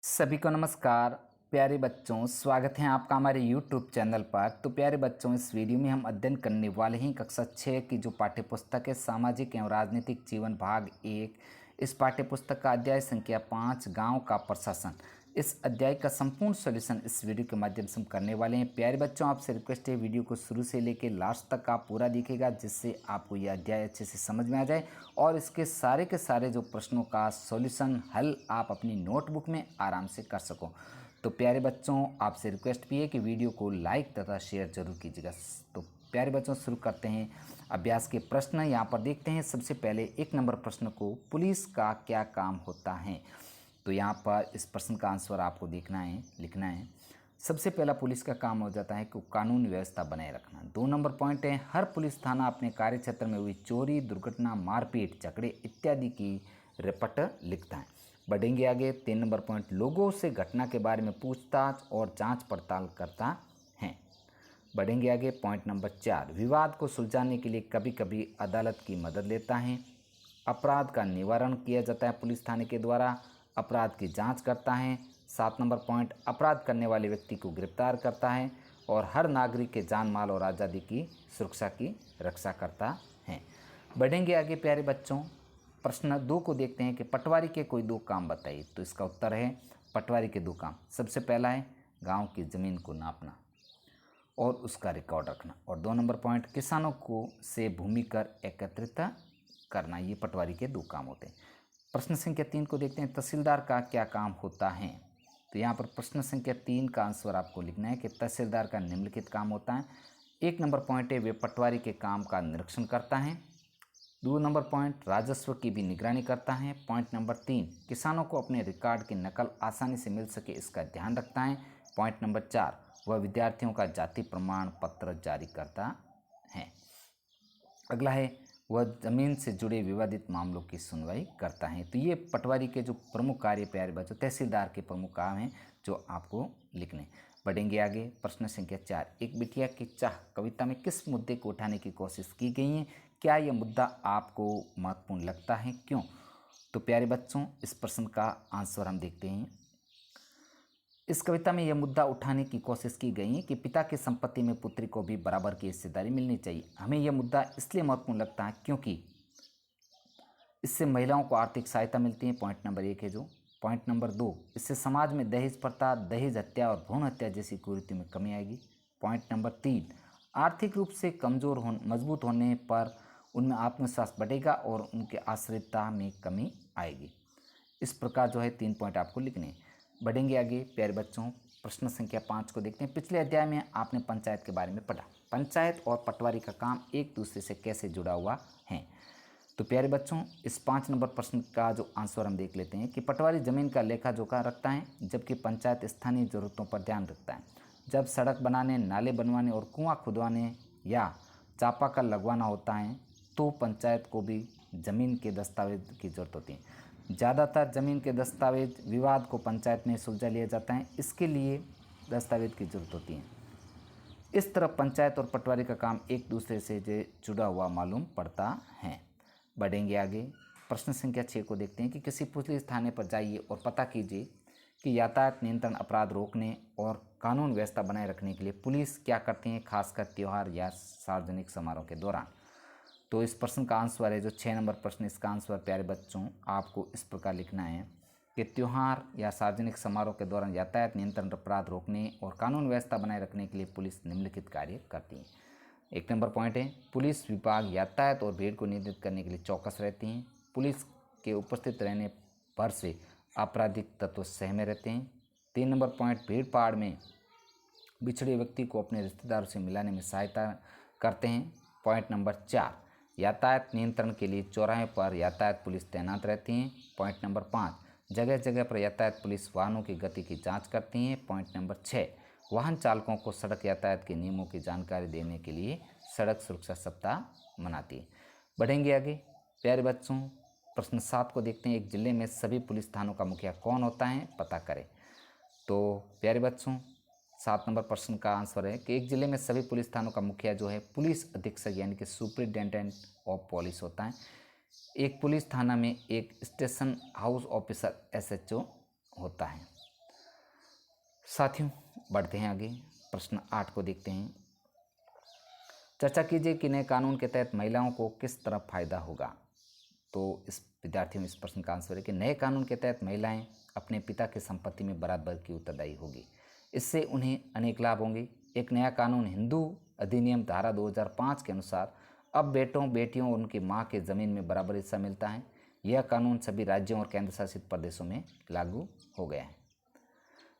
सभी को नमस्कार। प्यारे बच्चों, स्वागत है आपका हमारे YouTube चैनल पर। तो प्यारे बच्चों, इस वीडियो में हम अध्ययन करने वाले हैं कक्षा 6 की जो पाठ्यपुस्तक है सामाजिक एवं राजनीतिक जीवन भाग 1। इस पाठ्यपुस्तक का अध्याय संख्या 5 गांव का प्रशासन। इस अध्याय का संपूर्ण सॉल्यूशन इस वीडियो के माध्यम से हम करने वाले हैं। प्यारे बच्चों, आपसे रिक्वेस्ट है वीडियो को शुरू से लेकर लास्ट तक आप पूरा देखिएगा, जिससे आपको यह अध्याय अच्छे से समझ में आ जाए और इसके सारे के सारे जो प्रश्नों का सॉल्यूशन हल आप अपनी नोटबुक में आराम से कर सको। तो प्यारे बच्चों, आपसे रिक्वेस्ट भी है कि वीडियो को लाइक तथा शेयर जरूर कीजिएगा। तो प्यारे बच्चों, शुरू करते हैं अभ्यास के प्रश्न। यहाँ पर देखते हैं सबसे पहले 1 नंबर प्रश्न को, पुलिस का क्या काम होता है। तो यहाँ पर इस प्रश्न का आंसर आपको देखना है, लिखना है। सबसे पहला पुलिस का काम हो जाता है कि कानून व्यवस्था बनाए रखना। 2 नंबर पॉइंट है, हर पुलिस थाना अपने कार्य क्षेत्र में हुई चोरी, दुर्घटना, मारपीट, झगड़े इत्यादि की रिपोर्ट लिखता है। बढ़ेंगे आगे। 3 नंबर पॉइंट, लोगों से घटना के बारे में पूछताछ और जांच पड़ताल करता है। बढ़ेंगे आगे। पॉइंट नंबर 4, विवाद को सुलझाने के लिए कभी कभी अदालत की मदद लेता है। अपराध का निवारण किया जाता है पुलिस थाने के द्वारा। अपराध की जांच करता है। 7 नंबर पॉइंट, अपराध करने वाले व्यक्ति को गिरफ्तार करता है और हर नागरिक के जान माल और आज़ादी की सुरक्षा की रक्षा करता है। बढ़ेंगे आगे प्यारे बच्चों। प्रश्न 2 को देखते हैं कि पटवारी के कोई 2 काम बताइए। तो इसका उत्तर है पटवारी के 2 काम। सबसे पहला है गांव की ज़मीन को नापना और उसका रिकॉर्ड रखना, और 2 नंबर पॉइंट, किसानों को से भूमि कर एकत्रित करना। ये पटवारी के 2 काम होते हैं। प्रश्न संख्या 3 को देखते हैं, तहसीलदार का क्या काम होता है। तो यहाँ पर प्रश्न संख्या 3 का आंसर आपको लिखना है कि तहसीलदार का निम्नलिखित काम होता है। 1 नंबर पॉइंट है, वे पटवारी के काम का निरीक्षण करता है। 2 नंबर पॉइंट, राजस्व की भी निगरानी करता है। पॉइंट नंबर 3, किसानों को अपने रिकॉर्ड की नकल आसानी से मिल सके इसका ध्यान रखता है। पॉइंट नंबर 4, वह विद्यार्थियों का जाति प्रमाण पत्र जारी करता है। अगला है, वह ज़मीन से जुड़े विवादित मामलों की सुनवाई करता है। तो ये पटवारी के जो प्रमुख कार्य प्यारे बच्चों, तहसीलदार के प्रमुख काम हैं जो आपको लिखने। बढ़ेंगे आगे। प्रश्न संख्या 4, एक बिटिया की चाह कविता में किस मुद्दे को उठाने की कोशिश की गई है। क्या यह मुद्दा आपको महत्वपूर्ण लगता है, क्यों। तो प्यारे बच्चों, इस प्रश्न का आंसर हम देखते हैं। इस कविता में यह मुद्दा उठाने की कोशिश की गई है कि पिता की संपत्ति में पुत्री को भी बराबर की हिस्सेदारी मिलनी चाहिए। हमें यह मुद्दा इसलिए महत्वपूर्ण लगता है क्योंकि इससे महिलाओं को आर्थिक सहायता मिलती है। पॉइंट नंबर 1 है जो। पॉइंट नंबर 2, इससे समाज में दहेज प्रथा, दहेज हत्या और भ्रूण हत्या जैसी कुरीतियों में कमी आएगी। पॉइंट नंबर 3, आर्थिक रूप से कमजोर मजबूत होने पर उनमें आत्मविश्वास बढ़ेगा और उनके आश्रितता में कमी आएगी। इस प्रकार जो है 3 पॉइंट आपको लिखने हैं। बढ़ेंगे आगे प्यारे बच्चों। प्रश्न संख्या 5 को देखते हैं। पिछले अध्याय में आपने पंचायत के बारे में पढ़ा। पंचायत और पटवारी का काम एक दूसरे से कैसे जुड़ा हुआ है। तो प्यारे बच्चों, इस 5 नंबर प्रश्न का जो आंसर हम देख लेते हैं कि पटवारी जमीन का लेखा जोखा रखता है, जबकि पंचायत स्थानीय जरूरतों पर ध्यान रखता है। जब सड़क बनाने, नाले बनवाने और कुआं खुदवाने या चापाकल लगवाना होता है तो पंचायत को भी जमीन के दस्तावेज की जरूरत होती है। ज़्यादातर ज़मीन के दस्तावेज विवाद को पंचायत में सुलझा लिया जाता है, इसके लिए दस्तावेज की जरूरत होती है। इस तरह पंचायत और पटवारी का काम एक दूसरे से जुड़ा हुआ मालूम पड़ता है। बढ़ेंगे आगे। प्रश्न संख्या 6 को देखते हैं कि किसी पुलिस थाने पर जाइए और पता कीजिए कि यातायात नियंत्रण, अपराध रोकने और कानून व्यवस्था बनाए रखने के लिए पुलिस क्या करती है, खासकर त्यौहार या सार्वजनिक समारोह के दौरान। तो इस प्रश्न का आंसर है जो 6 नंबर प्रश्न, इसका आंसर प्यारे बच्चों आपको इस प्रकार लिखना है कि त्यौहार या सार्वजनिक समारोह के दौरान यातायात नियंत्रण, अपराध रोकने और कानून व्यवस्था बनाए रखने के लिए पुलिस निम्नलिखित कार्य करती है। 1 नंबर पॉइंट है, पुलिस विभाग यातायात और भीड़ को नियंत्रित करने के लिए चौकस रहती हैं। पुलिस के उपस्थित रहने भर से आपराधिक तत्व सहमे रहते हैं। 3 नंबर पॉइंट, भीड़ भाड़ में बिछड़े व्यक्ति को अपने रिश्तेदारों से मिलाने में सहायता करते हैं। पॉइंट नंबर 4, यातायात नियंत्रण के लिए चौराहे पर यातायात पुलिस तैनात रहती हैं। पॉइंट नंबर 5, जगह जगह पर यातायात पुलिस वाहनों की गति की जांच करती हैं। पॉइंट नंबर 6, वाहन चालकों को सड़क यातायात के नियमों की जानकारी देने के लिए सड़क सुरक्षा सप्ताह मनाती है। बढ़ेंगे आगे प्यारे बच्चों। प्रश्न 7 को देखते हैं। एक जिले में सभी पुलिस थानों का मुखिया कौन होता है, पता करें। तो प्यारे बच्चों, 7 नंबर प्रश्न का आंसर है कि एक जिले में सभी पुलिस थानों का मुखिया जो है पुलिस अधीक्षक यानी कि सुपरिटेंडेंट ऑफ पुलिस होता है। एक पुलिस थाना में एक स्टेशन हाउस ऑफिसर SHO होता है। साथियों बढ़ते हैं आगे, प्रश्न 8 को देखते हैं। चर्चा कीजिए कि नए कानून के तहत महिलाओं को किस तरह फायदा होगा। तो इस विद्यार्थियों में इस प्रश्न का आंसर है कि नए कानून के तहत महिलाएं अपने पिता की संपत्ति में बराबर की उत्तरदायी होगी। इससे उन्हें अनेक लाभ होंगे। एक नया कानून हिंदू अधिनियम धारा 2005 के अनुसार अब बेटों बेटियों और उनकी मां के ज़मीन में बराबर हिस्सा मिलता है। यह कानून सभी राज्यों और केंद्र शासित प्रदेशों में लागू हो गया है।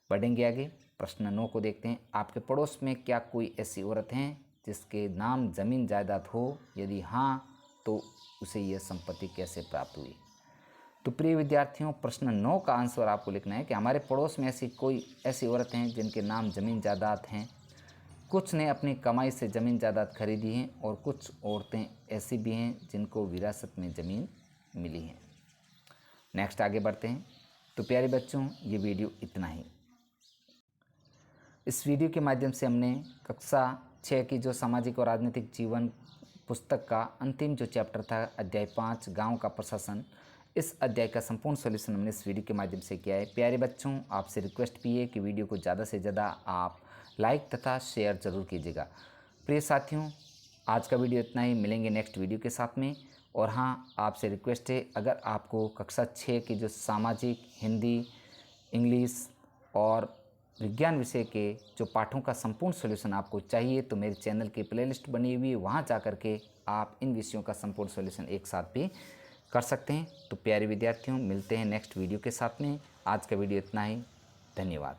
बढ़ेंगे आगे, प्रश्न 9 को देखते हैं। आपके पड़ोस में क्या कोई ऐसी औरत है जिसके नाम जमीन जायदाद हो? यदि हाँ तो उसे यह संपत्ति कैसे प्राप्त हुई? तो प्रिय विद्यार्थियों, प्रश्न 9 का आंसर आपको लिखना है कि हमारे पड़ोस में ऐसी औरत हैं जिनके नाम जमीन जायदाद हैं। कुछ ने अपनी कमाई से ज़मीन जायदाद खरीदी हैं और कुछ औरतें ऐसी भी हैं जिनको विरासत में ज़मीन मिली है। नेक्स्ट आगे बढ़ते हैं। तो प्यारे बच्चों, ये वीडियो इतना ही। इस वीडियो के माध्यम से हमने कक्षा 6 की जो सामाजिक और राजनीतिक जीवन पुस्तक का अंतिम जो चैप्टर था, अध्याय 5 गांव का प्रशासन, इस अध्याय का संपूर्ण सॉल्यूशन हमने इस वीडियो के माध्यम से किया है। प्यारे बच्चों, आपसे रिक्वेस्ट भी है कि वीडियो को ज़्यादा से ज़्यादा आप लाइक तथा शेयर ज़रूर कीजिएगा। प्रिय साथियों, आज का वीडियो इतना ही। मिलेंगे नेक्स्ट वीडियो के साथ में। और हाँ, आपसे रिक्वेस्ट है, अगर आपको कक्षा 6 की जो सामाजिक, हिंदी, इंग्लिश और विज्ञान विषय के जो पाठों का संपूर्ण सॉल्यूशन आपको चाहिए तो मेरे चैनल की प्लेलिस्ट बनी हुई है, वहाँ जा कर के आप इन विषयों का संपूर्ण सॉल्यूशन एक साथ भी कर सकते हैं। तो प्यारे विद्यार्थियों, मिलते हैं नेक्स्ट वीडियो के साथ में। आज का वीडियो इतना ही। धन्यवाद।